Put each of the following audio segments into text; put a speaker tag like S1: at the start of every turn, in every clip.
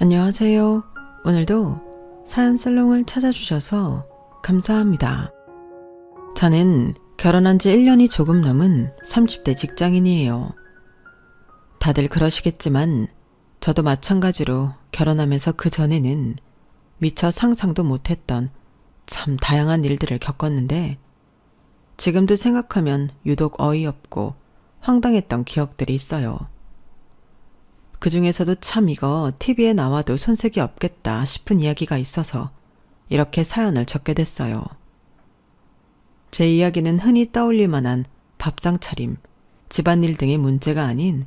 S1: 안녕하세요. 오늘도 사연 살롱을 찾아주셔서 감사합니다. 저는 결혼한 지 1년이 조금 넘은 30대 직장인이에요. 다들 그러시겠지만 저도 마찬가지로 결혼하면서 그 전에는 미처 상상도 못했던 참 다양한 일들을 겪었는데 지금도 생각하면 유독 어이없고 황당했던 기억들이 있어요. 그 중에서도 참 이거 TV에 나와도 손색이 없겠다 싶은 이야기가 있어서 이렇게 사연을 적게 됐어요. 제 이야기는 흔히 떠올릴 만한 밥상 차림, 집안일 등의 문제가 아닌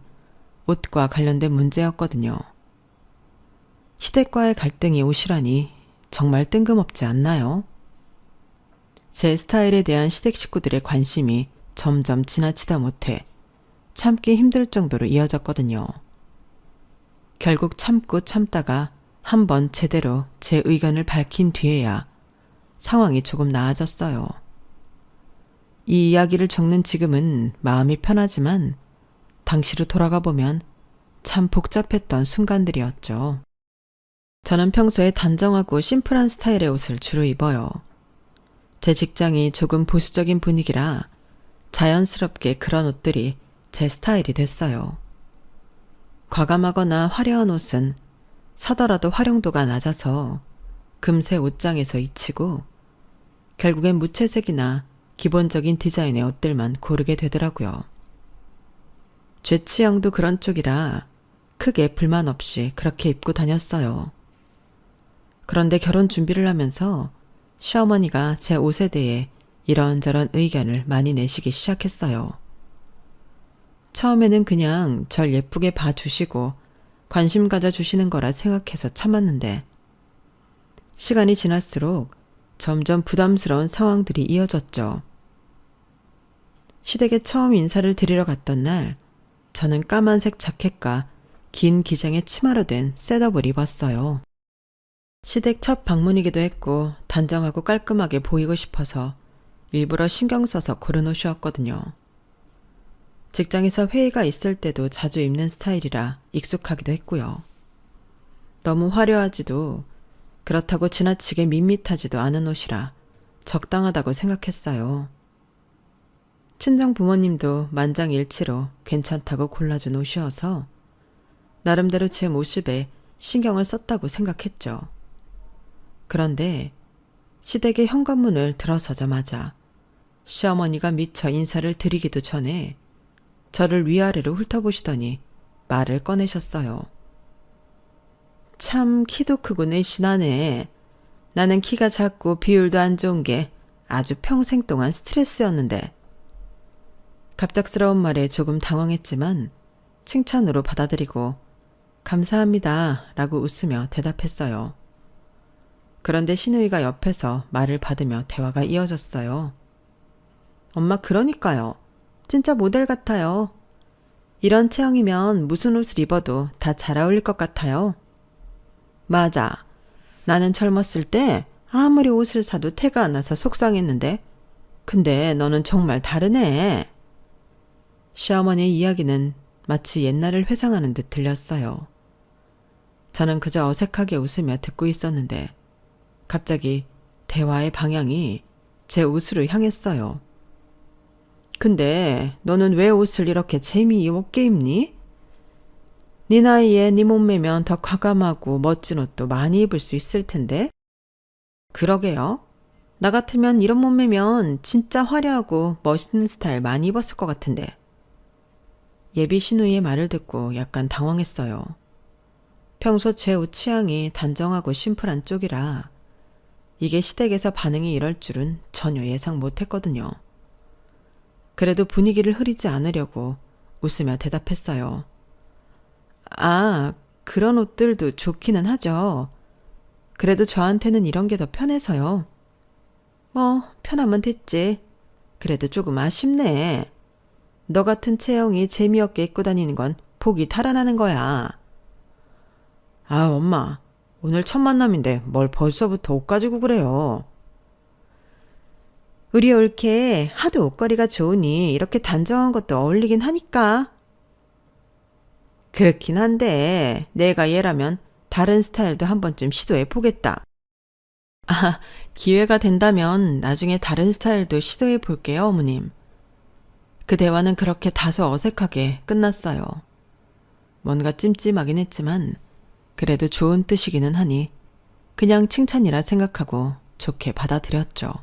S1: 옷과 관련된 문제였거든요. 시댁과의 갈등이 옷이라니 정말 뜬금없지 않나요? 제 스타일에 대한 시댁 식구들의 관심이 점점 지나치다 못해 참기 힘들 정도로 이어졌거든요. 결국 참고 참다가 한번 제대로 제 의견을 밝힌 뒤에야 상황이 조금 나아졌어요. 이 이야기를 적는 지금은 마음이 편하지만 당시로 돌아가 보면 참 복잡했던 순간들이었죠. 저는 평소에 단정하고 심플한 스타일의 옷을 주로 입어요. 제 직장이 조금 보수적인 분위기라 자연스럽게 그런 옷들이 제 스타일이 됐어요. 과감하거나 화려한 옷은 사더라도 활용도가 낮아서 금세 옷장에서 잊히고 결국엔 무채색이나 기본적인 디자인의 옷들만 고르게 되더라고요. 제 취향도 그런 쪽이라 크게 불만 없이 그렇게 입고 다녔어요. 그런데 결혼 준비를 하면서 시어머니가 제 옷에 대해 이런저런 의견을 많이 내시기 시작했어요. 처음에는 그냥 절 예쁘게 봐주시고 관심 가져주시는 거라 생각해서 참았는데 시간이 지날수록 점점 부담스러운 상황들이 이어졌죠. 시댁에 처음 인사를 드리러 갔던 날 저는 까만색 자켓과 긴 기장의 치마로 된 셋업을 입었어요. 시댁 첫 방문이기도 했고 단정하고 깔끔하게 보이고 싶어서 일부러 신경 써서 고른 옷이었거든요. 직장에서 회의가 있을 때도 자주 입는 스타일이라 익숙하기도 했고요. 너무 화려하지도 그렇다고 지나치게 밋밋하지도 않은 옷이라 적당하다고 생각했어요. 친정 부모님도 만장일치로 괜찮다고 골라준 옷이어서 나름대로 제 모습에 신경을 썼다고 생각했죠. 그런데 시댁의 현관문을 들어서자마자 시어머니가 미처 인사를 드리기도 전에 저를 위아래로 훑어보시더니 말을 꺼내셨어요. 참 키도 크고 내신하네. 나는 키가 작고 비율도 안 좋은 게 아주 평생 동안 스트레스였는데. 갑작스러운 말에 조금 당황했지만 칭찬으로 받아들이고 감사합니다 라고 웃으며 대답했어요. 그런데 시누이가 옆에서 말을 받으며 대화가 이어졌어요. 엄마 그러니까요. 진짜 모델 같아요. 이런 체형이면 무슨 옷을 입어도 다 잘 어울릴 것 같아요. 맞아. 나는 젊었을 때 아무리 옷을 사도 태가 안 나서 속상했는데 근데 너는 정말 다르네. 시어머니의 이야기는 마치 옛날을 회상하는 듯 들렸어요. 저는 그저 어색하게 웃으며 듣고 있었는데 갑자기 대화의 방향이 제 옷으로 향했어요. 근데 너는 왜 옷을 이렇게 재미없게 입니? 네 나이에 네 몸매면 더 과감하고 멋진 옷도 많이 입을 수 있을 텐데. 그러게요. 나 같으면 이런 몸매면 진짜 화려하고 멋있는 스타일 많이 입었을 것 같은데. 예비 시누이의 말을 듣고 약간 당황했어요. 평소 제 옷 취향이 단정하고 심플한 쪽이라 이게 시댁에서 반응이 이럴 줄은 전혀 예상 못했거든요. 그래도 분위기를 흐리지 않으려고 웃으며 대답했어요. 아, 그런 옷들도 좋기는 하죠. 그래도 저한테는 이런 게 더 편해서요. 뭐, 편하면 됐지. 그래도 조금 아쉽네. 너 같은 체형이 재미없게 입고 다니는 건 복이 달아나는 거야. 아, 엄마. 오늘 첫 만남인데 뭘 벌써부터 옷 가지고 그래요. 우리 올케 하도 옷걸이가 좋으니 이렇게 단정한 것도 어울리긴 하니까. 그렇긴 한데 내가 얘라면 다른 스타일도 한 번쯤 시도해 보겠다. 아, 기회가 된다면 나중에 다른 스타일도 시도해 볼게요, 어머님. 그 대화는 그렇게 다소 어색하게 끝났어요. 뭔가 찜찜하긴 했지만 그래도 좋은 뜻이기는 하니 그냥 칭찬이라 생각하고 좋게 받아들였죠.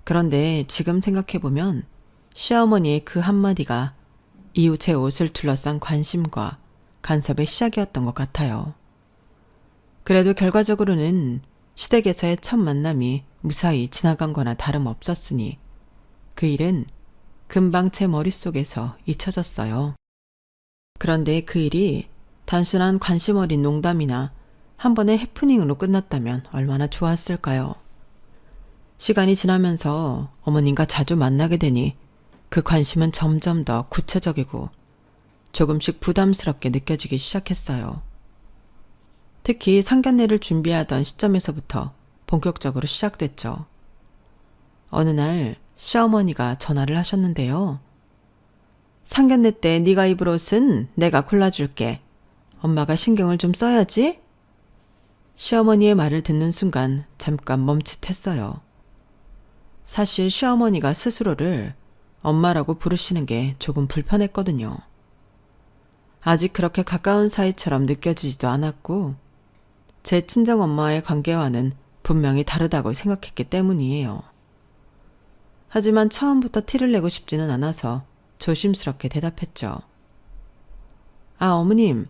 S1: 그런데 지금 생각해보면 시어머니의 그 한마디가 이후 제 옷을 둘러싼 관심과 간섭의 시작이었던 것 같아요. 그래도 결과적으로는 시댁에서의 첫 만남이 무사히 지나간 거나 다름없었으니 그 일은 금방 제 머릿속에서 잊혀졌어요. 그런데 그 일이 단순한 관심 어린 농담이나 한 번의 해프닝으로 끝났다면 얼마나 좋았을까요? 시간이 지나면서 어머님과 자주 만나게 되니 그 관심은 점점 더 구체적이고 조금씩 부담스럽게 느껴지기 시작했어요. 특히 상견례를 준비하던 시점에서부터 본격적으로 시작됐죠. 어느 날 시어머니가 전화를 하셨는데요. 상견례 때 네가 입을 옷은 내가 골라줄게. 엄마가 신경을 좀 써야지. 시어머니의 말을 듣는 순간 잠깐 멈칫했어요. 사실 시어머니가 스스로를 엄마라고 부르시는 게 조금 불편했거든요. 아직 그렇게 가까운 사이처럼 느껴지지도 않았고 제 친정엄마와의 관계와는 분명히 다르다고 생각했기 때문이에요. 하지만 처음부터 티를 내고 싶지는 않아서 조심스럽게 대답했죠. 아, 어머님,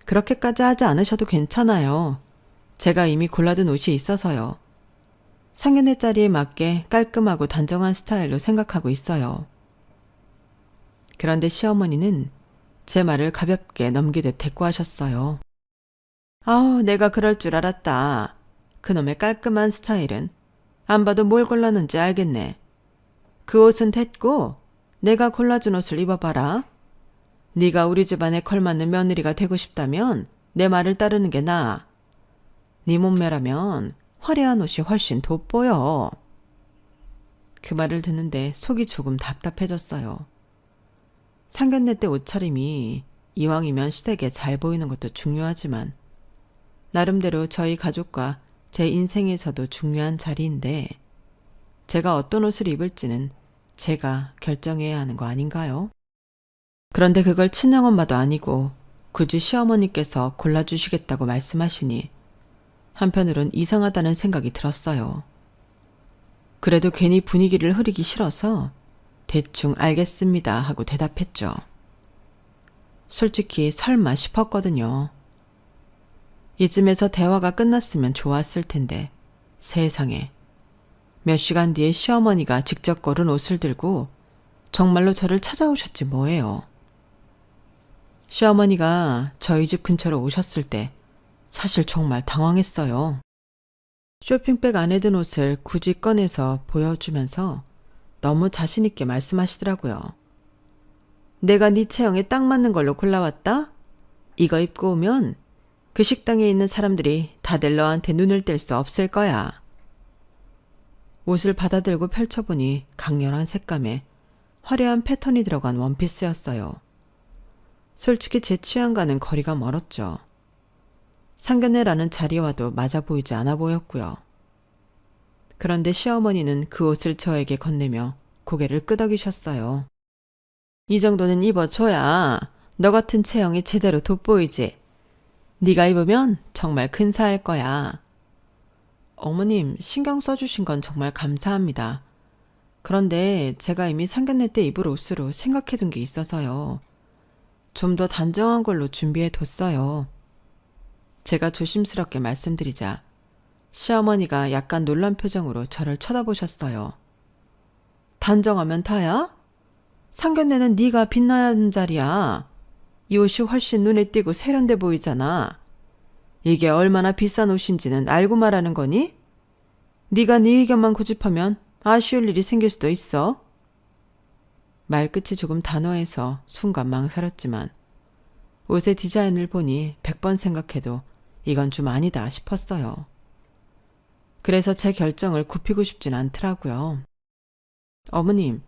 S1: 그렇게까지 하지 않으셔도 괜찮아요. 제가 이미 골라둔 옷이 있어서요. 상견례 자리에 맞게 깔끔하고 단정한 스타일로 생각하고 있어요. 그런데 시어머니는 제 말을 가볍게 넘기듯 대꾸하셨어요. 아우, 내가 그럴 줄 알았다. 그놈의 깔끔한 스타일은 안 봐도 뭘 골랐는지 알겠네. 그 옷은 됐고 내가 골라준 옷을 입어봐라. 네가 우리 집안에 걸맞는 며느리가 되고 싶다면 내 말을 따르는 게 나아. 네 몸매라면 화려한 옷이 훨씬 돋보여. 그 말을 듣는데 속이 조금 답답해졌어요. 상견례 때 옷차림이 이왕이면 시댁에 잘 보이는 것도 중요하지만 나름대로 저희 가족과 제 인생에서도 중요한 자리인데 제가 어떤 옷을 입을지는 제가 결정해야 하는 거 아닌가요? 그런데 그걸 친정엄마도 아니고 굳이 시어머니께서 골라주시겠다고 말씀하시니 한편으론 이상하다는 생각이 들었어요. 그래도 괜히 분위기를 흐리기 싫어서 대충 알겠습니다 하고 대답했죠. 솔직히 설마 싶었거든요. 이쯤에서 대화가 끝났으면 좋았을 텐데 세상에 몇 시간 뒤에 시어머니가 직접 고른 옷을 들고 정말로 저를 찾아오셨지 뭐예요. 시어머니가 저희 집 근처로 오셨을 때 사실 정말 당황했어요. 쇼핑백 안에 든 옷을 굳이 꺼내서 보여주면서 너무 자신있게 말씀하시더라고요. 내가 네 체형에 딱 맞는 걸로 골라왔다? 이거 입고 오면 그 식당에 있는 사람들이 다들 너한테 눈을 뗄 수 없을 거야. 옷을 받아들고 펼쳐보니 강렬한 색감에 화려한 패턴이 들어간 원피스였어요. 솔직히 제 취향과는 거리가 멀었죠. 상견례라는 자리와도 맞아 보이지 않아 보였고요. 그런데 시어머니는 그 옷을 저에게 건네며 고개를 끄덕이셨어요. 이 정도는 입어줘야 너 같은 체형이 제대로 돋보이지. 네가 입으면 정말 근사할 거야. 어머님, 신경 써주신 건 정말 감사합니다. 그런데 제가 이미 상견례 때 입을 옷으로 생각해둔 게 있어서요. 좀 더 단정한 걸로 준비해뒀어요. 제가 조심스럽게 말씀드리자 시어머니가 약간 놀란 표정으로 저를 쳐다보셨어요. 단정하면 다야? 상견례는 네가 빛나야 하는 자리야. 이 옷이 훨씬 눈에 띄고 세련돼 보이잖아. 이게 얼마나 비싼 옷인지는 알고 말하는 거니? 네가 네 의견만 고집하면 아쉬울 일이 생길 수도 있어. 말끝이 조금 단호해서 순간 망설였지만 옷의 디자인을 보니 100번 생각해도 이건 좀 아니다 싶었어요. 그래서 제 결정을 굽히고 싶진 않더라고요. 어머님,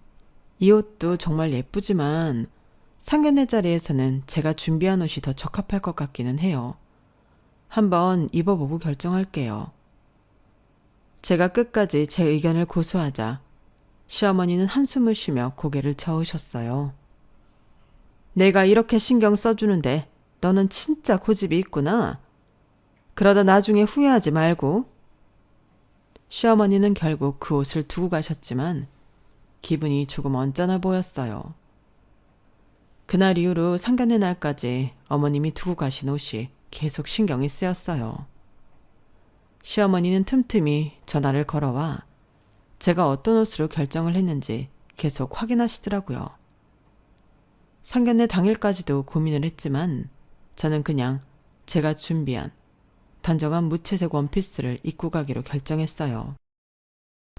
S1: 이 옷도 정말 예쁘지만 상견례 자리에서는 제가 준비한 옷이 더 적합할 것 같기는 해요. 한번 입어보고 결정할게요. 제가 끝까지 제 의견을 고수하자 시어머니는 한숨을 쉬며 고개를 저으셨어요. 내가 이렇게 신경 써주는데 너는 진짜 고집이 있구나. 그러다 나중에 후회하지 말고. 시어머니는 결국 그 옷을 두고 가셨지만 기분이 조금 언짢아 보였어요. 그날 이후로 상견례 날까지 어머님이 두고 가신 옷이 계속 신경이 쓰였어요. 시어머니는 틈틈이 전화를 걸어와 제가 어떤 옷으로 결정을 했는지 계속 확인하시더라고요. 상견례 당일까지도 고민을 했지만 저는 그냥 제가 준비한 단정한 무채색 원피스를 입고 가기로 결정했어요.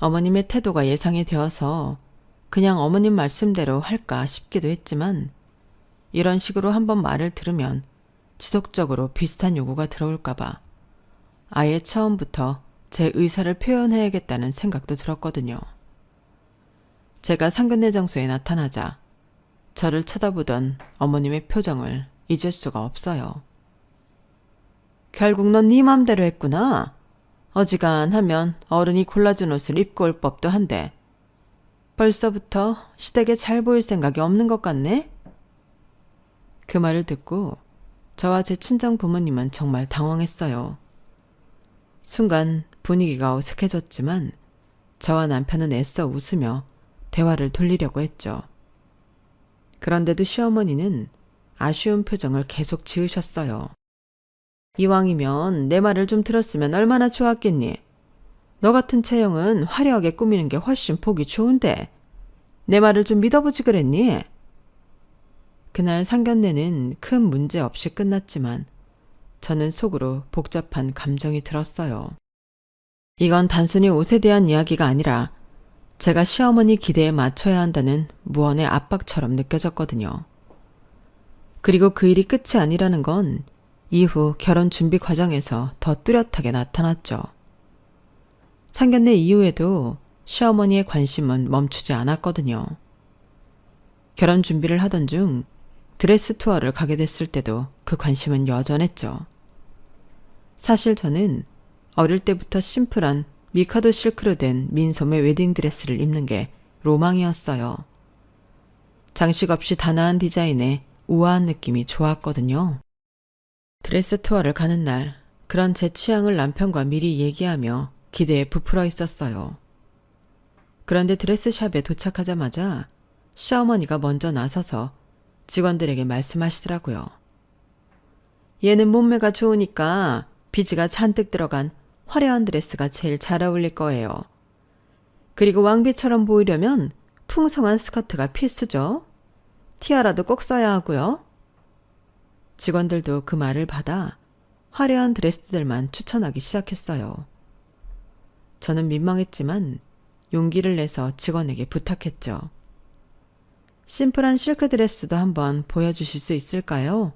S1: 어머님의 태도가 예상이 되어서 그냥 어머님 말씀대로 할까 싶기도 했지만 이런 식으로 한번 말을 들으면 지속적으로 비슷한 요구가 들어올까봐 아예 처음부터 제 의사를 표현해야겠다는 생각도 들었거든요. 제가 상견례 장소에 나타나자 저를 쳐다보던 어머님의 표정을 잊을 수가 없어요. 결국 넌 네 맘대로 했구나. 어지간하면 어른이 골라준 옷을 입고 올 법도 한데 벌써부터 시댁에 잘 보일 생각이 없는 것 같네? 그 말을 듣고 저와 제 친정 부모님은 정말 당황했어요. 순간 분위기가 어색해졌지만 저와 남편은 애써 웃으며 대화를 돌리려고 했죠. 그런데도 시어머니는 아쉬운 표정을 계속 지으셨어요. 이왕이면 내 말을 좀 들었으면 얼마나 좋았겠니? 너 같은 체형은 화려하게 꾸미는 게 훨씬 보기 좋은데 내 말을 좀 믿어보지 그랬니? 그날 상견례는 큰 문제 없이 끝났지만 저는 속으로 복잡한 감정이 들었어요. 이건 단순히 옷에 대한 이야기가 아니라 제가 시어머니 기대에 맞춰야 한다는 무언의 압박처럼 느껴졌거든요. 그리고 그 일이 끝이 아니라는 건 이후 결혼 준비 과정에서 더 뚜렷하게 나타났죠. 상견례 이후에도 시어머니의 관심은 멈추지 않았거든요. 결혼 준비를 하던 중 드레스 투어를 가게 됐을 때도 그 관심은 여전했죠. 사실 저는 어릴 때부터 심플한 미카도 실크로 된 민소매 웨딩드레스를 입는 게 로망이었어요. 장식 없이 단아한 디자인에 우아한 느낌이 좋았거든요. 드레스 투어를 가는 날 그런 제 취향을 남편과 미리 얘기하며 기대에 부풀어 있었어요. 그런데 드레스샵에 도착하자마자 시어머니가 먼저 나서서 직원들에게 말씀하시더라고요. 얘는 몸매가 좋으니까 비즈가 잔뜩 들어간 화려한 드레스가 제일 잘 어울릴 거예요. 그리고 왕비처럼 보이려면 풍성한 스커트가 필수죠. 티아라도 꼭 써야 하고요. 직원들도 그 말을 받아 화려한 드레스들만 추천하기 시작했어요. 저는 민망했지만 용기를 내서 직원에게 부탁했죠. 심플한 실크 드레스도 한번 보여주실 수 있을까요?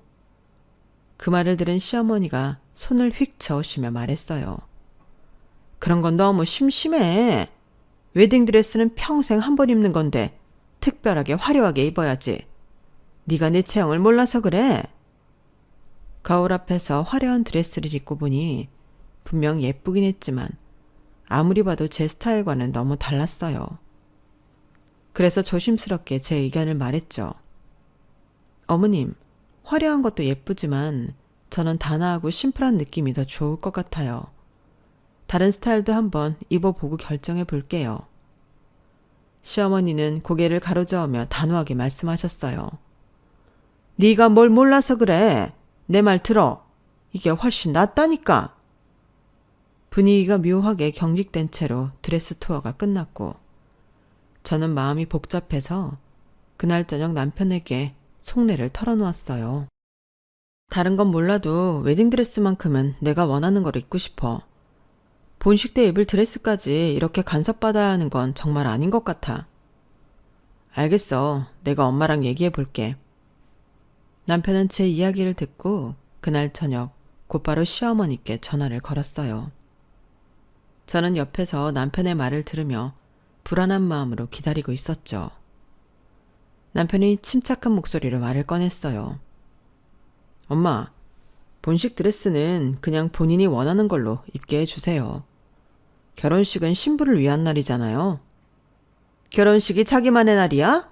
S1: 그 말을 들은 시어머니가 손을 휙 저으시며 말했어요. 그런 건 너무 심심해. 웨딩드레스는 평생 한 번 입는 건데 특별하게 화려하게 입어야지. 네가 내 체형을 몰라서 그래. 거울 앞에서 화려한 드레스를 입고 보니 분명 예쁘긴 했지만 아무리 봐도 제 스타일과는 너무 달랐어요. 그래서 조심스럽게 제 의견을 말했죠. 어머님, 화려한 것도 예쁘지만 저는 단아하고 심플한 느낌이 더 좋을 것 같아요. 다른 스타일도 한번 입어보고 결정해 볼게요. 시어머니는 고개를 가로저으며 단호하게 말씀하셨어요. 네가 뭘 몰라서 그래. 내 말 들어. 이게 훨씬 낫다니까. 분위기가 묘하게 경직된 채로 드레스 투어가 끝났고 저는 마음이 복잡해서 그날 저녁 남편에게 속내를 털어놓았어요. 다른 건 몰라도 웨딩드레스만큼은 내가 원하는 걸 입고 싶어. 본식 때 입을 드레스까지 이렇게 간섭받아야 하는 건 정말 아닌 것 같아. 알겠어. 내가 엄마랑 얘기해 볼게. 남편은 제 이야기를 듣고 그날 저녁 곧바로 시어머니께 전화를 걸었어요. 저는 옆에서 남편의 말을 들으며 불안한 마음으로 기다리고 있었죠. 남편이 침착한 목소리로 말을 꺼냈어요. 엄마, 본식 드레스는 그냥 본인이 원하는 걸로 입게 해주세요. 결혼식은 신부를 위한 날이잖아요. 결혼식이 자기만의 날이야?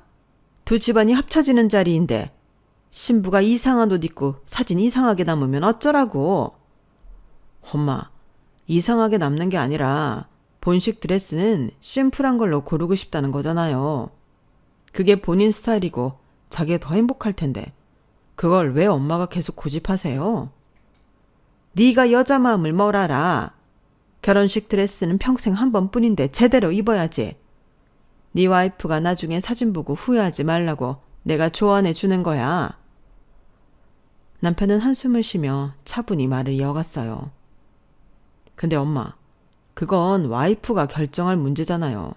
S1: 두 집안이 합쳐지는 자리인데 신부가 이상한 옷 입고 사진 이상하게 남으면 어쩌라고. 엄마, 이상하게 남는 게 아니라 본식 드레스는 심플한 걸로 고르고 싶다는 거잖아요. 그게 본인 스타일이고 자기가 더 행복할 텐데 그걸 왜 엄마가 계속 고집하세요? 네가 여자 마음을 뭘 알아. 결혼식 드레스는 평생 한 번뿐인데 제대로 입어야지. 네 와이프가 나중에 사진 보고 후회하지 말라고 내가 조언해 주는 거야. 남편은 한숨을 쉬며 차분히 말을 이어갔어요. 근데 엄마, 그건 와이프가 결정할 문제잖아요.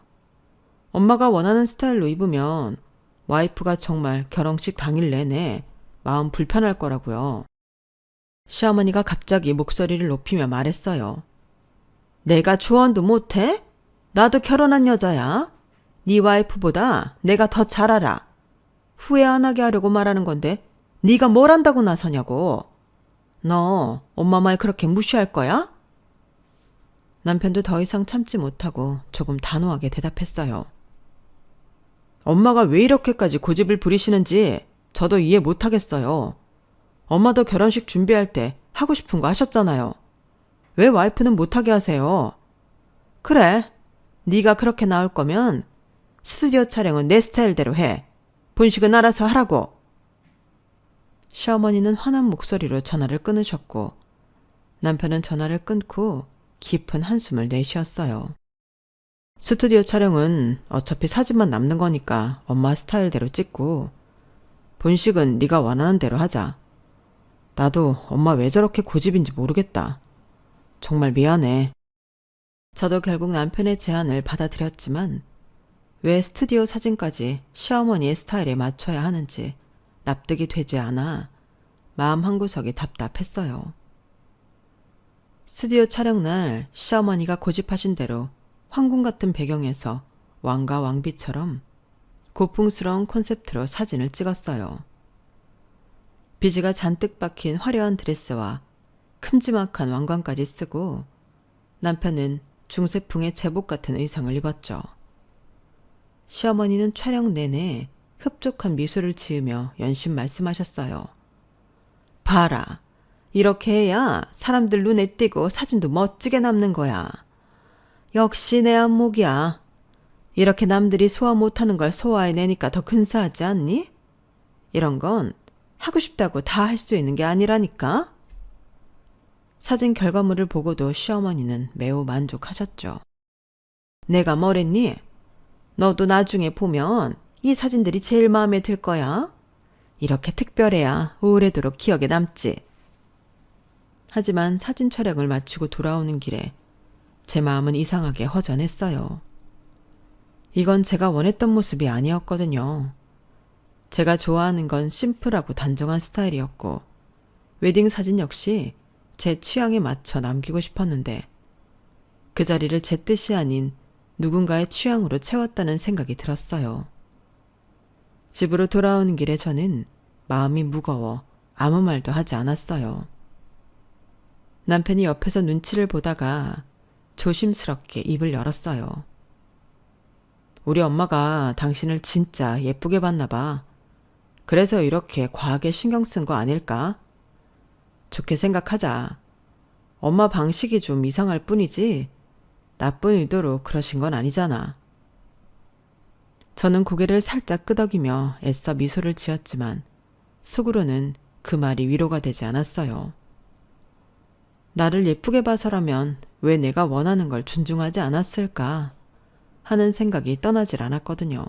S1: 엄마가 원하는 스타일로 입으면 와이프가 정말 결혼식 당일 내내 마음 불편할 거라고요. 시어머니가 갑자기 목소리를 높이며 말했어요. 내가 조언도 못해? 나도 결혼한 여자야. 네 와이프보다 내가 더 잘 알아. 후회 안 하게 하려고 말하는 건데 네가 뭘 안다고 나서냐고. 너 엄마 말 그렇게 무시할 거야? 남편도 더 이상 참지 못하고 조금 단호하게 대답했어요. 엄마가 왜 이렇게까지 고집을 부리시는지 저도 이해 못하겠어요. 엄마도 결혼식 준비할 때 하고 싶은 거 하셨잖아요. 왜 와이프는 못하게 하세요? 그래, 네가 그렇게 나올 거면 스튜디오 촬영은 내 스타일대로 해. 본식은 알아서 하라고. 시어머니는 화난 목소리로 전화를 끊으셨고 남편은 전화를 끊고 깊은 한숨을 내쉬었어요. 스튜디오 촬영은 어차피 사진만 남는 거니까 엄마 스타일대로 찍고 본식은 네가 원하는 대로 하자. 나도 엄마 왜 저렇게 고집인지 모르겠다. 정말 미안해. 저도 결국 남편의 제안을 받아들였지만 왜 스튜디오 사진까지 시어머니의 스타일에 맞춰야 하는지 납득이 되지 않아 마음 한구석이 답답했어요. 스튜디오 촬영 날 시어머니가 고집하신 대로 황궁 같은 배경에서 왕과 왕비처럼 고풍스러운 콘셉트로 사진을 찍었어요. 비지가 잔뜩 박힌 화려한 드레스와 큼지막한 왕관까지 쓰고 남편은 중세풍의 제복 같은 의상을 입었죠. 시어머니는 촬영 내내 흡족한 미소를 지으며 연신 말씀하셨어요. 봐라, 이렇게 해야 사람들 눈에 띄고 사진도 멋지게 남는 거야. 역시 내 안목이야. 이렇게 남들이 소화 못하는 걸 소화해내니까 더 근사하지 않니? 이런 건 하고 싶다고 다 할 수 있는 게 아니라니까. 사진 결과물을 보고도 시어머니는 매우 만족하셨죠. 내가 뭐랬니? 너도 나중에 보면 이 사진들이 제일 마음에 들 거야. 이렇게 특별해야 오래도록 기억에 남지. 하지만 사진 촬영을 마치고 돌아오는 길에 제 마음은 이상하게 허전했어요. 이건 제가 원했던 모습이 아니었거든요. 제가 좋아하는 건 심플하고 단정한 스타일이었고 웨딩 사진 역시 제 취향에 맞춰 남기고 싶었는데 그 자리를 제 뜻이 아닌 누군가의 취향으로 채웠다는 생각이 들었어요. 집으로 돌아오는 길에 저는 마음이 무거워 아무 말도 하지 않았어요. 남편이 옆에서 눈치를 보다가 조심스럽게 입을 열었어요. 우리 엄마가 당신을 진짜 예쁘게 봤나 봐. 그래서 이렇게 과하게 신경 쓴 거 아닐까? 좋게 생각하자. 엄마 방식이 좀 이상할 뿐이지 나쁜 의도로 그러신 건 아니잖아. 저는 고개를 살짝 끄덕이며 애써 미소를 지었지만 속으로는 그 말이 위로가 되지 않았어요. 나를 예쁘게 봐서라면 왜 내가 원하는 걸 존중하지 않았을까 하는 생각이 떠나질 않았거든요.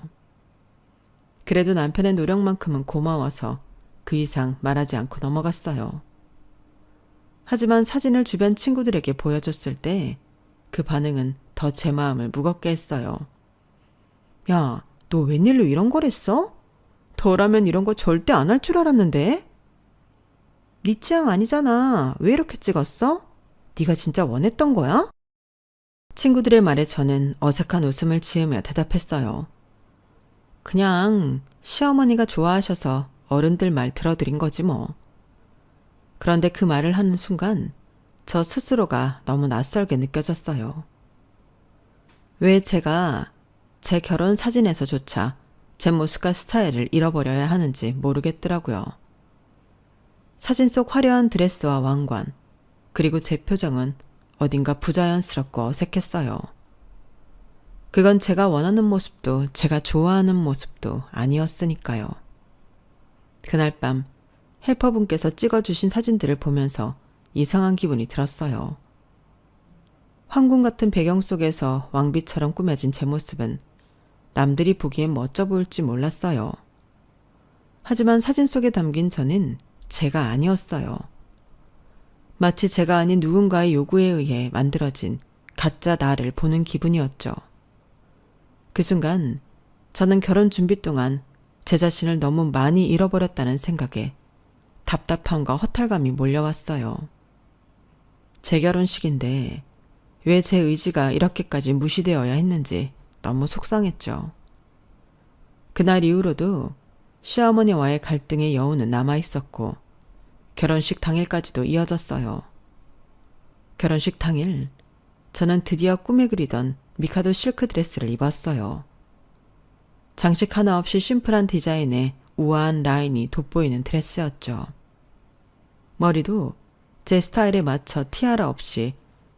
S1: 그래도 남편의 노력만큼은 고마워서 그 이상 말하지 않고 넘어갔어요. 하지만 사진을 주변 친구들에게 보여줬을 때 그 반응은 더 제 마음을 무겁게 했어요. 야, 너 웬일로 이런 걸 했어? 너라면 이런 거 절대 안 할 줄 알았는데? 네 취향 아니잖아. 왜 이렇게 찍었어? 네가 진짜 원했던 거야? 친구들의 말에 저는 어색한 웃음을 지으며 대답했어요. 그냥 시어머니가 좋아하셔서 어른들 말 들어드린 거지 뭐. 그런데 그 말을 하는 순간 저 스스로가 너무 낯설게 느껴졌어요. 왜 제가 제 결혼 사진에서조차 제 모습과 스타일을 잃어버려야 하는지 모르겠더라고요. 사진 속 화려한 드레스와 왕관, 그리고 제 표정은 어딘가 부자연스럽고 어색했어요. 그건 제가 원하는 모습도 제가 좋아하는 모습도 아니었으니까요. 그날 밤 헬퍼분께서 찍어주신 사진들을 보면서 이상한 기분이 들었어요. 황궁 같은 배경 속에서 왕비처럼 꾸며진 제 모습은 남들이 보기엔 멋져 보일지 몰랐어요. 하지만 사진 속에 담긴 저는 제가 아니었어요. 마치 제가 아닌 누군가의 요구에 의해 만들어진 가짜 나를 보는 기분이었죠. 그 순간 저는 결혼 준비 동안 제 자신을 너무 많이 잃어버렸다는 생각에 답답함과 허탈감이 몰려왔어요. 제 결혼식인데 왜 제 의지가 이렇게까지 무시되어야 했는지 너무 속상했죠. 그날 이후로도 시어머니와의 갈등의 여운은 남아있었고 결혼식 당일까지도 이어졌어요. 결혼식 당일 저는 드디어 꿈에 그리던 미카도 실크 드레스를 입었어요. 장식 하나 없이 심플한 디자인에 우아한 라인이 돋보이는 드레스였죠. 머리도 제 스타일에 맞춰 티아라 없이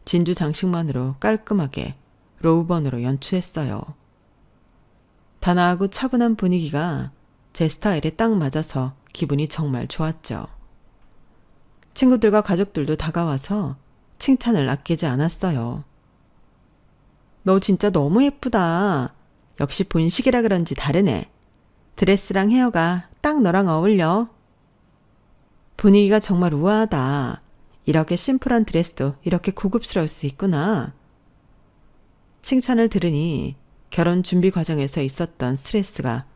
S1: 진주 장식만으로 깔끔하게 로우번으로 연출했어요. 단아하고 차분한 분위기가 제 스타일에 딱 맞아서 기분이 정말 좋았죠. 친구들과 가족들도 다가와서 칭찬을 아끼지 않았어요. 너 진짜 너무 예쁘다. 역시 본식이라 그런지 다르네. 드레스랑 헤어가 딱 너랑 어울려. 분위기가 정말 우아하다. 이렇게 심플한 드레스도 이렇게 고급스러울 수 있구나. 칭찬을 들으니 결혼 준비 과정에서 있었던 스트레스가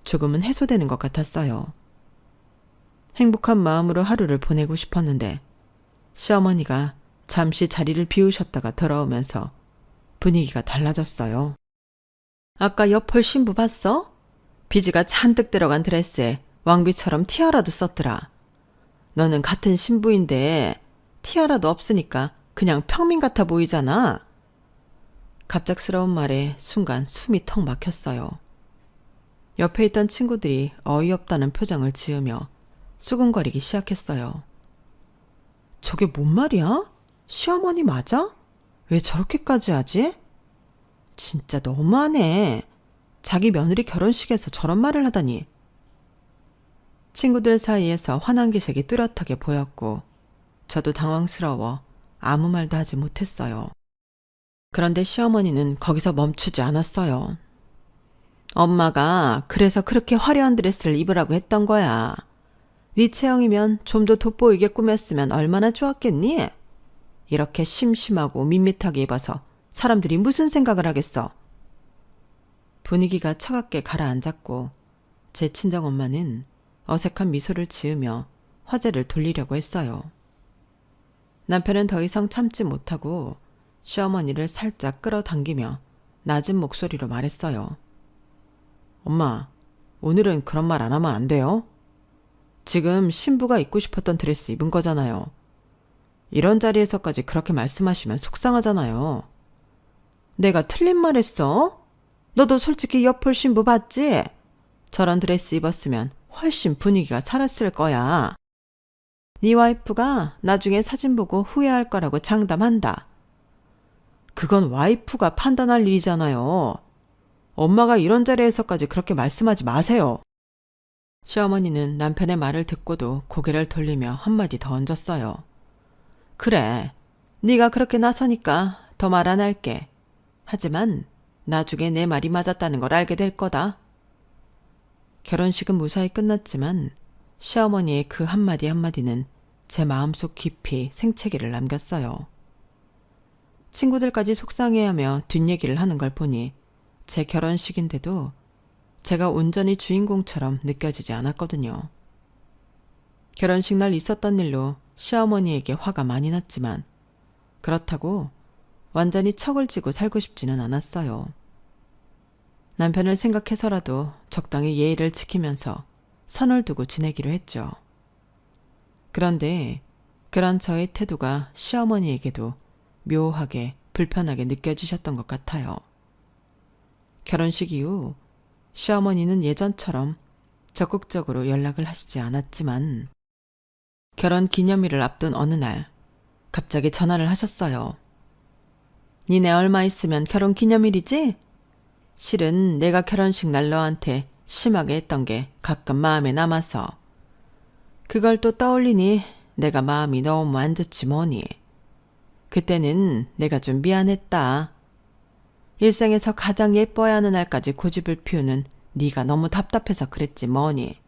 S1: 조금은 해소되는 것 같았어요. 행복한 마음으로 하루를 보내고 싶었는데 시어머니가 잠시 자리를 비우셨다가 돌아오면서 분위기가 달라졌어요. 아까 옆홀 신부 봤어? 비즈가 잔뜩 들어간 드레스에 왕비처럼 티아라도 썼더라. 너는 같은 신부인데 티아라도 없으니까 그냥 평민 같아 보이잖아. 갑작스러운 말에 순간 숨이 턱 막혔어요. 옆에 있던 친구들이 어이없다는 표정을 지으며 수근거리기 시작했어요. 저게 뭔 말이야? 시어머니 맞아? 왜 저렇게까지 하지? 진짜 너무하네. 자기 며느리 결혼식에서 저런 말을 하다니. 친구들 사이에서 화난 기색이 뚜렷하게 보였고 저도 당황스러워 아무 말도 하지 못했어요. 그런데 시어머니는 거기서 멈추지 않았어요. 엄마가 그래서 그렇게 화려한 드레스를 입으라고 했던 거야. 네 체형이면 좀 더 돋보이게 꾸몄으면 얼마나 좋았겠니? 이렇게 심심하고 밋밋하게 입어서 사람들이 무슨 생각을 하겠어? 분위기가 차갑게 가라앉았고 제 친정엄마는 어색한 미소를 지으며 화제를 돌리려고 했어요. 남편은 더 이상 참지 못하고 시어머니를 살짝 끌어당기며 낮은 목소리로 말했어요. 엄마, 오늘은 그런 말 안 하면 안 돼요? 지금 신부가 입고 싶었던 드레스 입은 거잖아요. 이런 자리에서까지 그렇게 말씀하시면 속상하잖아요. 내가 틀린 말 했어? 너도 솔직히 옆홀 신부 봤지? 저런 드레스 입었으면 훨씬 분위기가 살았을 거야. 네 와이프가 나중에 사진 보고 후회할 거라고 장담한다. 그건 와이프가 판단할 일이잖아요. 엄마가 이런 자리에서까지 그렇게 말씀하지 마세요. 시어머니는 남편의 말을 듣고도 고개를 돌리며 한마디 더 얹었어요. 그래, 네가 그렇게 나서니까 더 말 안 할게. 하지만 나중에 내 말이 맞았다는 걸 알게 될 거다. 결혼식은 무사히 끝났지만 시어머니의 그 한마디 한마디는 제 마음속 깊이 생채기를 남겼어요. 친구들까지 속상해하며 뒷얘기를 하는 걸 보니 제 결혼식인데도 제가 온전히 주인공처럼 느껴지지 않았거든요. 결혼식 날 있었던 일로 시어머니에게 화가 많이 났지만 그렇다고 완전히 척을 지고 살고 싶지는 않았어요. 남편을 생각해서라도 적당히 예의를 지키면서 선을 두고 지내기로 했죠. 그런데 그런 저의 태도가 시어머니에게도 묘하게 불편하게 느껴지셨던 것 같아요. 결혼식 이후 시어머니는 예전처럼 적극적으로 연락을 하시지 않았지만 결혼 기념일을 앞둔 어느 날 갑자기 전화를 하셨어요. 니네 얼마 있으면 결혼 기념일이지? 실은 내가 결혼식 날 너한테 심하게 했던 게 가끔 마음에 남아서 그걸 또 떠올리니 내가 마음이 너무 안 좋지 뭐니. 그때는 내가 좀 미안했다. 일생에서 가장 예뻐야 하는 날까지 고집을 피우는 네가 너무 답답해서 그랬지 뭐니.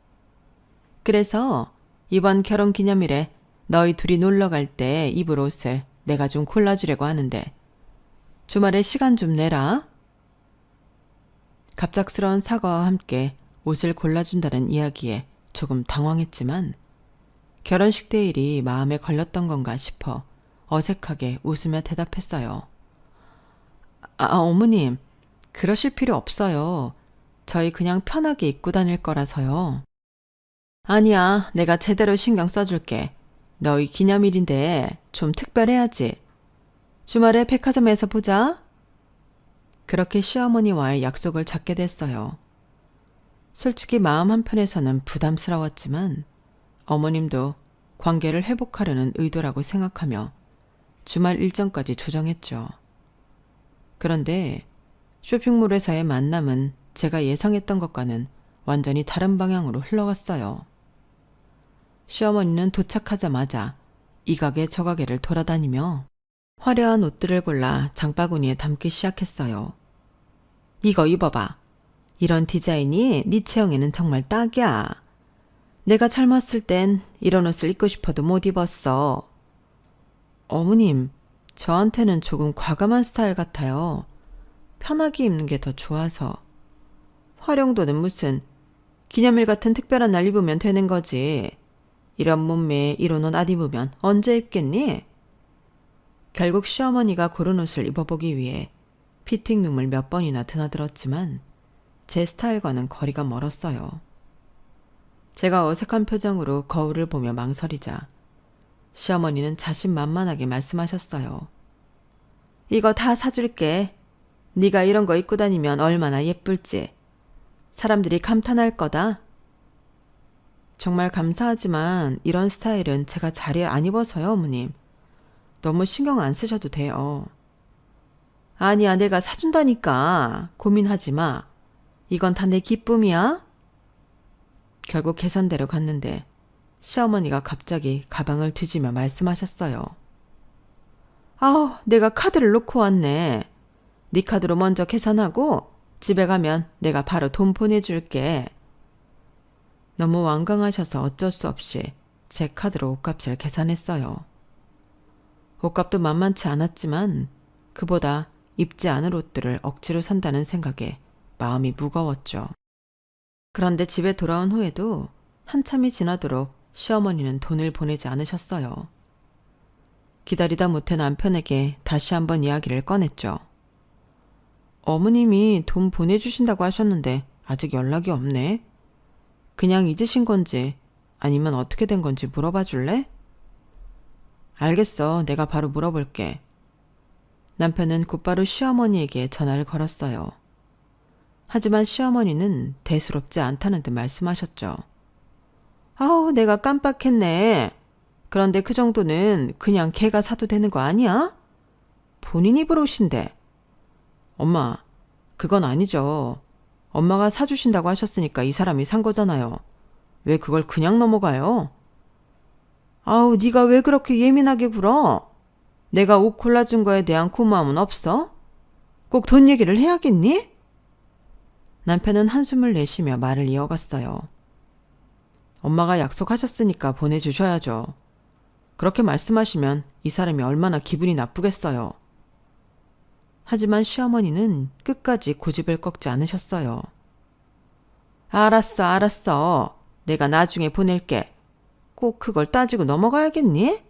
S1: 그래서 이번 결혼 기념일에 너희 둘이 놀러 갈 때 입을 옷을 내가 좀 골라주려고 하는데 주말에 시간 좀 내라. 갑작스러운 사과와 함께 옷을 골라준다는 이야기에 조금 당황했지만 결혼식 때 일이 마음에 걸렸던 건가 싶어 어색하게 웃으며 대답했어요. 어머님, 그러실 필요 없어요. 저희 그냥 편하게 입고 다닐 거라서요. 아니야, 내가 제대로 신경 써줄게. 너희 기념일인데 좀 특별해야지. 주말에 백화점에서 보자. 그렇게 시어머니와의 약속을 잡게 됐어요. 솔직히 마음 한편에서는 부담스러웠지만 어머님도 관계를 회복하려는 의도라고 생각하며 주말 일정까지 조정했죠. 그런데 쇼핑몰에서의 만남은 제가 예상했던 것과는 완전히 다른 방향으로 흘러갔어요. 시어머니는 도착하자마자 이 가게 저 가게를 돌아다니며 화려한 옷들을 골라 장바구니에 담기 시작했어요. 이거 입어봐. 이런 디자인이 네 체형에는 정말 딱이야. 내가 젊었을 땐 이런 옷을 입고 싶어도 못 입었어. 어머님, 저한테는 조금 과감한 스타일 같아요. 편하게 입는 게 더 좋아서. 활용도는 무슨 기념일 같은 특별한 날 입으면 되는 거지. 이런 몸매에 이런 옷 안 입으면 언제 입겠니? 결국 시어머니가 고른 옷을 입어보기 위해 피팅룸을 몇 번이나 드나들었지만 제 스타일과는 거리가 멀었어요. 제가 어색한 표정으로 거울을 보며 망설이자 시어머니는 자신만만하게 말씀하셨어요. 이거 다 사줄게. 네가 이런 거 입고 다니면 얼마나 예쁠지. 사람들이 감탄할 거다. 정말 감사하지만 이런 스타일은 제가 잘 안 입어서요, 어머님. 너무 신경 안 쓰셔도 돼요. 아니야, 내가 사준다니까. 고민하지 마. 이건 다 내 기쁨이야. 결국 계산대로 갔는데 시어머니가 갑자기 가방을 뒤지며 말씀하셨어요. 아우, 내가 카드를 놓고 왔네. 네 카드로 먼저 계산하고 집에 가면 내가 바로 돈 보내줄게. 너무 완강하셔서 어쩔 수 없이 제 카드로 옷값을 계산했어요. 옷값도 만만치 않았지만 그보다 입지 않을 옷들을 억지로 산다는 생각에 마음이 무거웠죠. 그런데 집에 돌아온 후에도 한참이 지나도록 시어머니는 돈을 보내지 않으셨어요. 기다리다 못해 남편에게 다시 한번 이야기를 꺼냈죠. 어머님이 돈 보내주신다고 하셨는데 아직 연락이 없네. 그냥 잊으신 건지 아니면 어떻게 된 건지 물어봐 줄래? 알겠어. 내가 바로 물어볼게. 남편은 곧바로 시어머니에게 전화를 걸었어요. 하지만 시어머니는 대수롭지 않다는 듯 말씀하셨죠. 아우, 내가 깜빡했네. 그런데 그 정도는 그냥 걔가 사도 되는 거 아니야? 본인 입으로 오신대. 엄마, 그건 아니죠. 엄마가 사주신다고 하셨으니까 이 사람이 산 거잖아요. 왜 그걸 그냥 넘어가요? 아우, 네가 왜 그렇게 예민하게 굴어? 내가 옷 골라준 거에 대한 고마움은 없어? 꼭 돈 얘기를 해야겠니? 남편은 한숨을 내쉬며 말을 이어갔어요. 엄마가 약속하셨으니까 보내주셔야죠. 그렇게 말씀하시면 이 사람이 얼마나 기분이 나쁘겠어요. 하지만 시어머니는 끝까지 고집을 꺾지 않으셨어요. 알았어, 알았어. 내가 나중에 보낼게. 꼭 그걸 따지고 넘어가야겠니?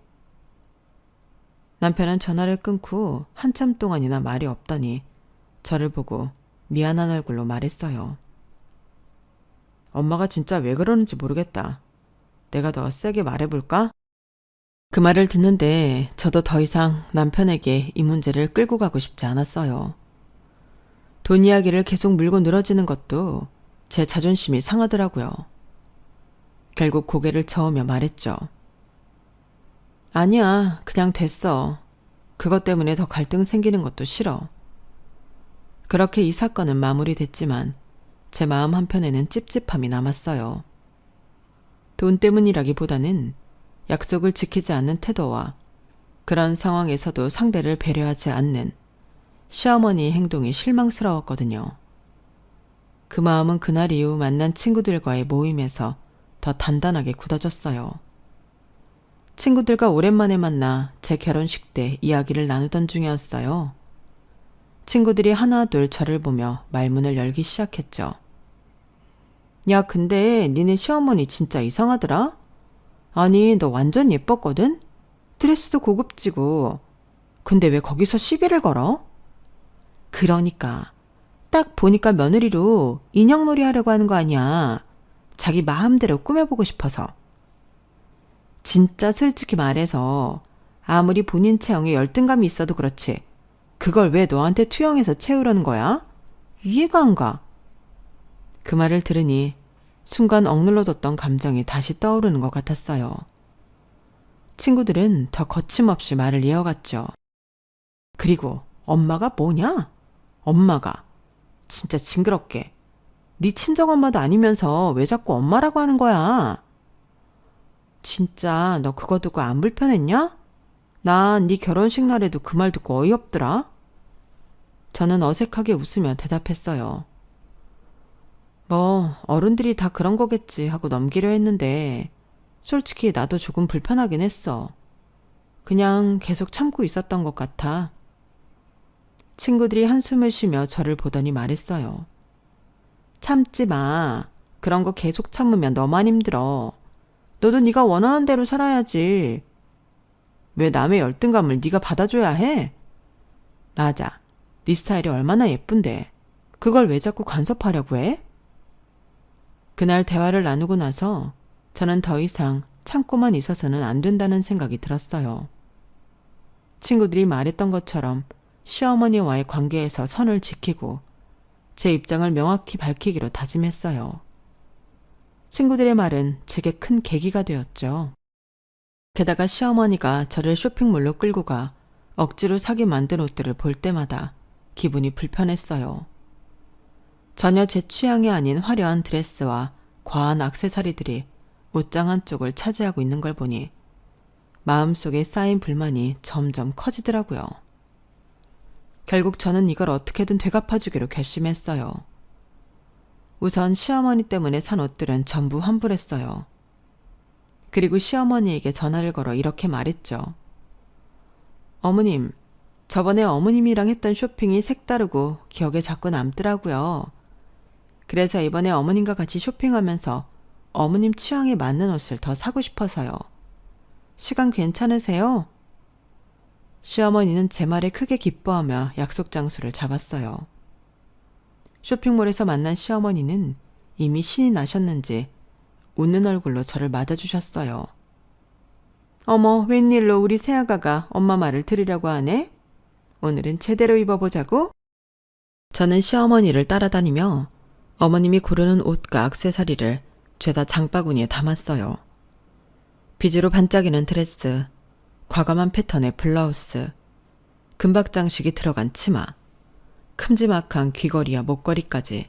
S1: 남편은 전화를 끊고 한참 동안이나 말이 없더니 저를 보고 미안한 얼굴로 말했어요. 엄마가 진짜 왜 그러는지 모르겠다. 내가 더 세게 말해볼까? 그 말을 듣는데 저도 더 이상 남편에게 이 문제를 끌고 가고 싶지 않았어요. 돈 이야기를 계속 물고 늘어지는 것도 제 자존심이 상하더라고요. 결국 고개를 저으며 말했죠. 아니야, 그냥 됐어. 그것 때문에 더 갈등 생기는 것도 싫어. 그렇게 이 사건은 마무리됐지만 제 마음 한편에는 찝찝함이 남았어요. 돈 때문이라기보다는 약속을 지키지 않는 태도와 그런 상황에서도 상대를 배려하지 않는 시어머니의 행동이 실망스러웠거든요. 그 마음은 그날 이후 만난 친구들과의 모임에서 더 단단하게 굳어졌어요. 친구들과 오랜만에 만나 제 결혼식 때 이야기를 나누던 중이었어요. 친구들이 하나둘 저를 보며 말문을 열기 시작했죠. 야, 근데 니네 시어머니 진짜 이상하더라? 아니, 너 완전 예뻤거든? 드레스도 고급지고. 근데 왜 거기서 시비를 걸어? 그러니까 딱 보니까 며느리로 인형놀이 하려고 하는 거 아니야. 자기 마음대로 꾸며보고 싶어서. 진짜 솔직히 말해서 아무리 본인 체형에 열등감이 있어도 그렇지. 그걸 왜 너한테 투영해서 채우려는 거야? 이해가 안 가. 그 말을 들으니 순간 억눌러뒀던 감정이 다시 떠오르는 것 같았어요. 친구들은 더 거침없이 말을 이어갔죠. 그리고 엄마가 뭐냐? 엄마가. 진짜 징그럽게. 네 친정엄마도 아니면서 왜 자꾸 엄마라고 하는 거야? 진짜 너 그거 듣고 안 불편했냐? 난 네 결혼식 날에도 그 말 듣고 어이없더라. 저는 어색하게 웃으며 대답했어요. 뭐 어른들이 다 그런 거겠지 하고 넘기려 했는데 솔직히 나도 조금 불편하긴 했어. 그냥 계속 참고 있었던 것 같아. 친구들이 한숨을 쉬며 저를 보더니 말했어요. 참지 마. 그런 거 계속 참으면 너만 힘들어. 너도 네가 원하는 대로 살아야지. 왜 남의 열등감을 네가 받아줘야 해? 맞아. 네 스타일이 얼마나 예쁜데. 그걸 왜 자꾸 간섭하려고 해? 그날 대화를 나누고 나서 저는 더 이상 참고만 있어서는 안 된다는 생각이 들었어요. 친구들이 말했던 것처럼 시어머니와의 관계에서 선을 지키고 제 입장을 명확히 밝히기로 다짐했어요. 친구들의 말은 제게 큰 계기가 되었죠. 게다가 시어머니가 저를 쇼핑몰로 끌고 가 억지로 사게 만든 옷들을 볼 때마다 기분이 불편했어요. 전혀 제 취향이 아닌 화려한 드레스와 과한 액세서리들이 옷장 한쪽을 차지하고 있는 걸 보니 마음속에 쌓인 불만이 점점 커지더라고요. 결국 저는 이걸 어떻게든 되갚아주기로 결심했어요. 우선 시어머니 때문에 산 옷들은 전부 환불했어요. 그리고 시어머니에게 전화를 걸어 이렇게 말했죠. 어머님, 저번에 어머님이랑 했던 쇼핑이 색다르고 기억에 자꾸 남더라고요. 그래서 이번에 어머님과 같이 쇼핑하면서 어머님 취향에 맞는 옷을 더 사고 싶어서요. 시간 괜찮으세요? 시어머니는 제 말에 크게 기뻐하며 약속 장소를 잡았어요. 쇼핑몰에서 만난 시어머니는 이미 신이 나셨는지 웃는 얼굴로 저를 맞아주셨어요. 어머, 웬일로 우리 새아가가 엄마 말을 들으려고 하네? 오늘은 제대로 입어보자고? 저는 시어머니를 따라다니며 어머님이 고르는 옷과 액세서리를 죄다 장바구니에 담았어요. 비즈로 반짝이는 드레스, 과감한 패턴의 블라우스, 금박 장식이 들어간 치마, 큼지막한 귀걸이와 목걸이까지.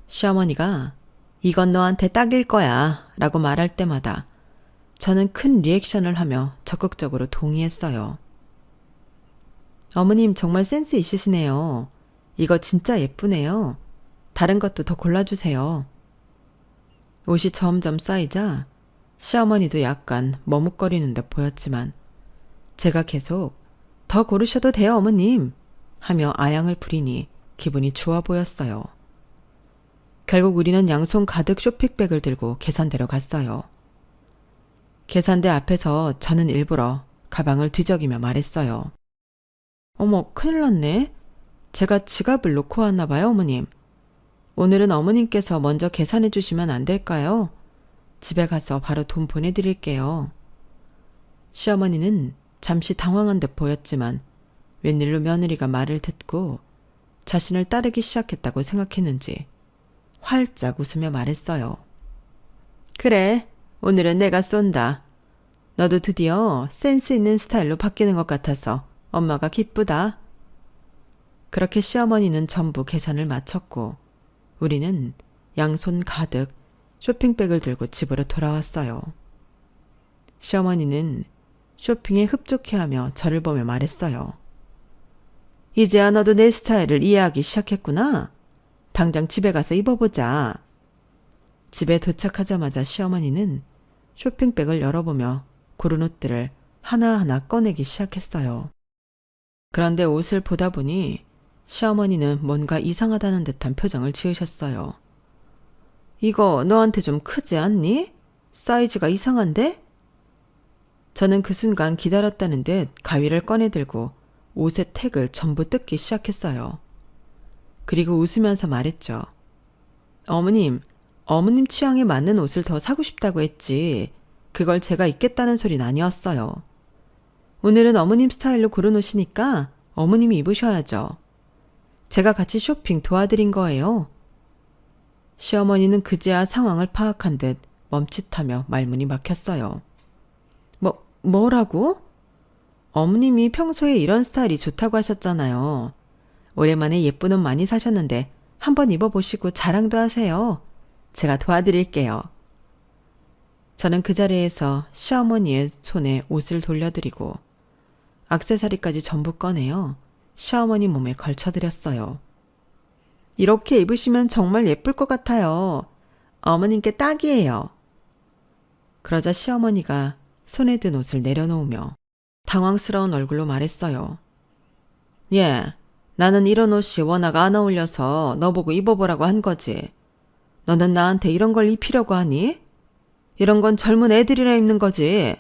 S1: 시어머니가 이건 너한테 딱일 거야 라고 말할 때마다 저는 큰 리액션을 하며 적극적으로 동의했어요. 어머님 정말 센스 있으시네요. 이거 진짜 예쁘네요. 다른 것도 더 골라주세요. 옷이 점점 쌓이자 시어머니도 약간 머뭇거리는 듯 보였지만 제가 계속 더 고르셔도 돼요 어머님 하며 아양을 부리니 기분이 좋아 보였어요. 결국 우리는 양손 가득 쇼핑백을 들고 계산대로 갔어요. 계산대 앞에서 저는 일부러 가방을 뒤적이며 말했어요. 어머, 큰일 났네. 제가 지갑을 놓고 왔나 봐요, 어머님. 오늘은 어머님께서 먼저 계산해 주시면 안 될까요? 집에 가서 바로 돈 보내드릴게요. 시어머니는 잠시 당황한 듯 보였지만 웬일로 며느리가 말을 듣고 자신을 따르기 시작했다고 생각했는지 활짝 웃으며 말했어요. 그래, 오늘은 내가 쏜다. 너도 드디어 센스 있는 스타일로 바뀌는 것 같아서 엄마가 기쁘다. 그렇게 시어머니는 전부 계산을 마쳤고 우리는 양손 가득 쇼핑백을 들고 집으로 돌아왔어요. 시어머니는 쇼핑에 흡족해하며 저를 보며 말했어요. 이제야 너도 내 스타일을 이해하기 시작했구나. 당장 집에 가서 입어보자. 집에 도착하자마자 시어머니는 쇼핑백을 열어보며 고른 옷들을 하나하나 꺼내기 시작했어요. 그런데 옷을 보다 보니 시어머니는 뭔가 이상하다는 듯한 표정을 지으셨어요. 이거 너한테 좀 크지 않니? 사이즈가 이상한데? 저는 그 순간 기다렸다는 듯 가위를 꺼내들고 옷의 택을 전부 뜯기 시작했어요. 그리고 웃으면서 말했죠. 어머님 취향에 맞는 옷을 더 사고 싶다고 했지. 그걸 제가 입겠다는 소린 아니었어요. 오늘은 어머님 스타일로 고른 옷이니까 어머님이 입으셔야죠. 제가 같이 쇼핑 도와드린 거예요. 시어머니는 그제야 상황을 파악한 듯 멈칫하며 말문이 막혔어요. 뭐라고? 어머님이 평소에 이런 스타일이 좋다고 하셨잖아요. 오랜만에 예쁜 옷 많이 사셨는데 한번 입어보시고 자랑도 하세요. 제가 도와드릴게요. 저는 그 자리에서 시어머니의 손에 옷을 돌려드리고 액세서리까지 전부 꺼내어 시어머니 몸에 걸쳐드렸어요. 이렇게 입으시면 정말 예쁠 것 같아요. 어머님께 딱이에요. 그러자 시어머니가 손에 든 옷을 내려놓으며 당황스러운 얼굴로 말했어요. 예, 나는 이런 옷이 워낙 안 어울려서 너 보고 입어보라고 한 거지. 너는 나한테 이런 걸 입히려고 하니? 이런 건 젊은 애들이나 입는 거지.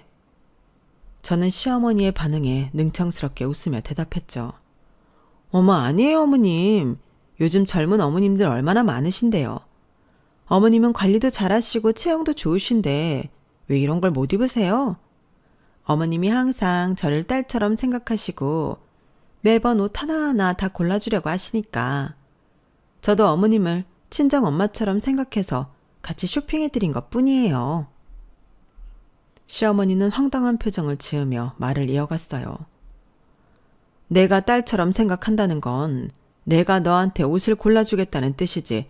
S1: 저는 시어머니의 반응에 능청스럽게 웃으며 대답했죠. 어머, 아니에요, 어머님. 요즘 젊은 어머님들 얼마나 많으신데요. 어머님은 관리도 잘하시고 체형도 좋으신데 왜 이런 걸 못 입으세요? 어머님이 항상 저를 딸처럼 생각하시고 매번 옷 하나하나 다 골라주려고 하시니까 저도 어머님을 친정 엄마처럼 생각해서 같이 쇼핑해드린 것 뿐이에요. 시어머니는 황당한 표정을 지으며 말을 이어갔어요. 내가 딸처럼 생각한다는 건 내가 너한테 옷을 골라주겠다는 뜻이지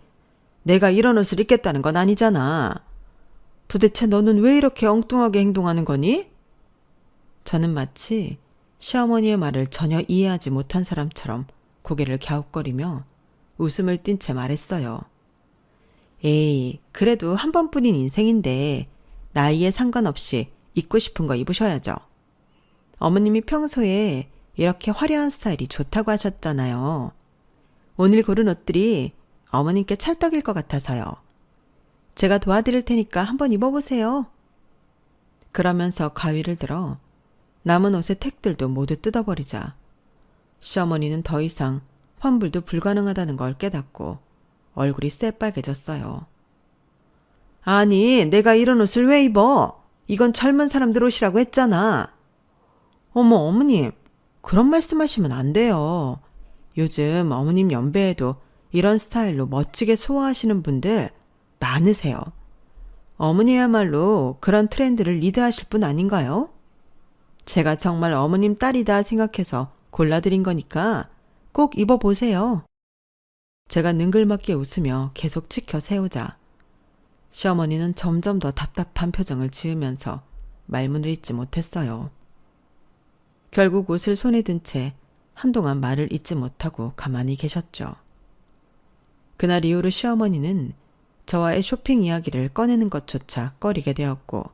S1: 내가 이런 옷을 입겠다는 건 아니잖아. 도대체 너는 왜 이렇게 엉뚱하게 행동하는 거니? 저는 마치 시어머니의 말을 전혀 이해하지 못한 사람처럼 고개를 갸웃거리며 웃음을 띤 채 말했어요. 에이, 그래도 한 번뿐인 인생인데 나이에 상관없이 입고 싶은 거 입으셔야죠. 어머님이 평소에 이렇게 화려한 스타일이 좋다고 하셨잖아요. 오늘 고른 옷들이 어머님께 찰떡일 것 같아서요. 제가 도와드릴 테니까 한번 입어보세요. 그러면서 가위를 들어 남은 옷의 택들도 모두 뜯어버리자 시어머니는 더 이상 환불도 불가능하다는 걸 깨닫고 얼굴이 새빨개졌어요. 아니, 내가 이런 옷을 왜 입어? 이건 젊은 사람들 옷이라고 했잖아. 어머, 어머님, 그런 말씀하시면 안 돼요. 요즘 어머님 연배에도 이런 스타일로 멋지게 소화하시는 분들 많으세요. 어머니야말로 그런 트렌드를 리드하실 분 아닌가요? 제가 정말 어머님 딸이다 생각해서 골라드린 거니까 꼭 입어보세요. 제가 능글맞게 웃으며 계속 치켜 세우자 시어머니는 점점 더 답답한 표정을 지으면서 말문을 잇지 못했어요. 결국 옷을 손에 든 채 한동안 말을 잇지 못하고 가만히 계셨죠. 그날 이후로 시어머니는 저와의 쇼핑 이야기를 꺼내는 것조차 꺼리게 되었고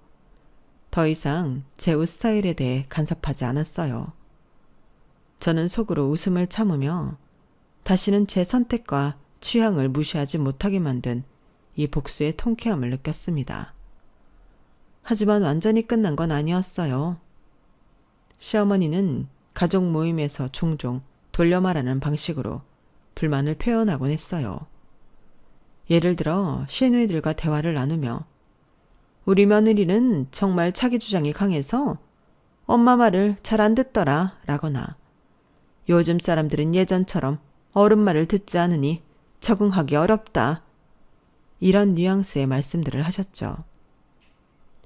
S1: 더 이상 제 옷 스타일에 대해 간섭하지 않았어요. 저는 속으로 웃음을 참으며 다시는 제 선택과 취향을 무시하지 못하게 만든 이 복수의 통쾌함을 느꼈습니다. 하지만 완전히 끝난 건 아니었어요. 시어머니는 가족 모임에서 종종 돌려 말하는 방식으로 불만을 표현하곤 했어요. 예를 들어 시누이들과 대화를 나누며 우리 며느리는 정말 자기 주장이 강해서 엄마 말을 잘 안 듣더라 라거나 요즘 사람들은 예전처럼 어른 말을 듣지 않으니 적응하기 어렵다. 이런 뉘앙스의 말씀들을 하셨죠.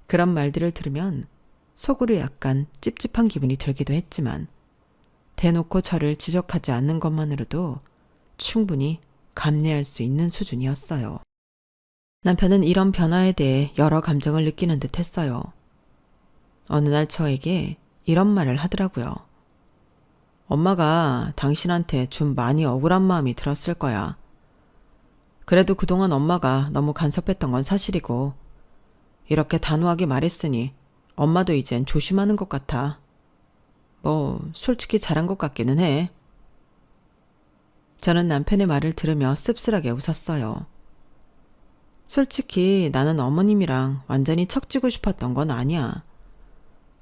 S1: 그런 말들을 들으면 속으로 약간 찝찝한 기분이 들기도 했지만 대놓고 저를 지적하지 않는 것만으로도 충분히 감내할 수 있는 수준이었어요. 남편은 이런 변화에 대해 여러 감정을 느끼는 듯 했어요. 어느 날 저에게 이런 말을 하더라고요. 엄마가 당신한테 좀 많이 억울한 마음이 들었을 거야. 그래도 그동안 엄마가 너무 간섭했던 건 사실이고 이렇게 단호하게 말했으니 엄마도 이젠 조심하는 것 같아. 뭐 솔직히 잘한 것 같기는 해. 저는 남편의 말을 들으며 씁쓸하게 웃었어요. 솔직히 나는 어머님이랑 완전히 척지고 싶었던 건 아니야.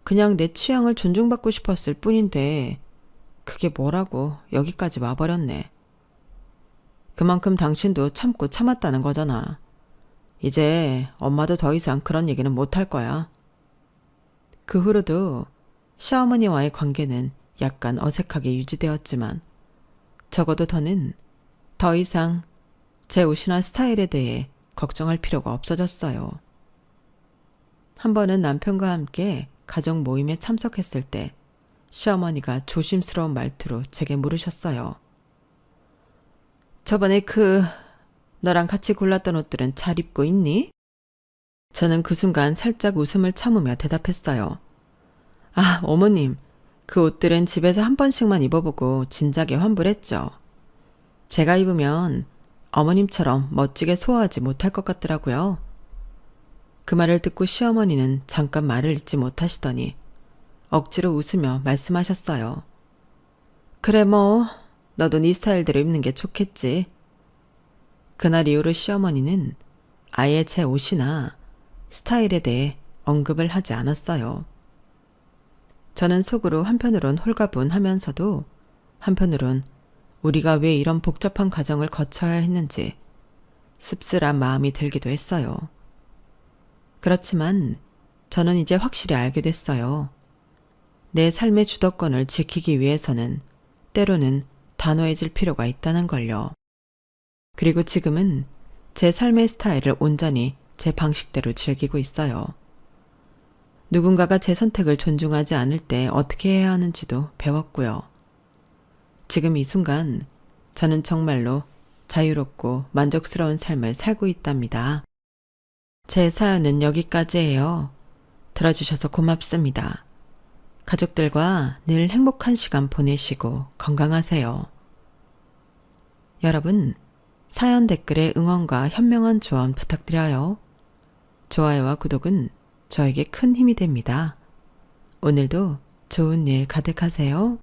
S1: 그냥 내 취향을 존중받고 싶었을 뿐인데 그게 뭐라고 여기까지 와버렸네. 그만큼 당신도 참고 참았다는 거잖아. 이제 엄마도 더 이상 그런 얘기는 못할 거야. 그 후로도 시어머니와의 관계는 약간 어색하게 유지되었지만 적어도 더는 더 이상 제 옷이나 스타일에 대해 걱정할 필요가 없어졌어요. 한 번은 남편과 함께 가족 모임에 참석했을 때 시어머니가 조심스러운 말투로 제게 물으셨어요. 저번에 너랑 같이 골랐던 옷들은 잘 입고 있니? 저는 그 순간 살짝 웃음을 참으며 대답했어요. 아, 어머님, 그 옷들은 집에서 한 번씩만 입어보고 진작에 환불했죠. 제가 입으면 어머님처럼 멋지게 소화하지 못할 것 같더라고요. 그 말을 듣고 시어머니는 잠깐 말을 잇지 못하시더니 억지로 웃으며 말씀하셨어요. 그래 뭐 너도 네 스타일대로 입는 게 좋겠지. 그날 이후로 시어머니는 아예 제 옷이나 스타일에 대해 언급을 하지 않았어요. 저는 속으로 한편으론 홀가분하면서도 한편으론 우리가 왜 이런 복잡한 과정을 거쳐야 했는지 씁쓸한 마음이 들기도 했어요. 그렇지만 저는 이제 확실히 알게 됐어요. 내 삶의 주도권을 지키기 위해서는 때로는 단호해질 필요가 있다는 걸요. 그리고 지금은 제 삶의 스타일을 온전히 제 방식대로 즐기고 있어요. 누군가가 제 선택을 존중하지 않을 때 어떻게 해야 하는지도 배웠고요. 지금 이 순간 저는 정말로 자유롭고 만족스러운 삶을 살고 있답니다. 제 사연은 여기까지예요. 들어주셔서 고맙습니다. 가족들과 늘 행복한 시간 보내시고 건강하세요. 여러분, 사연 댓글에 응원과 현명한 조언 부탁드려요. 좋아요와 구독은 저에게 큰 힘이 됩니다. 오늘도 좋은 일 가득하세요.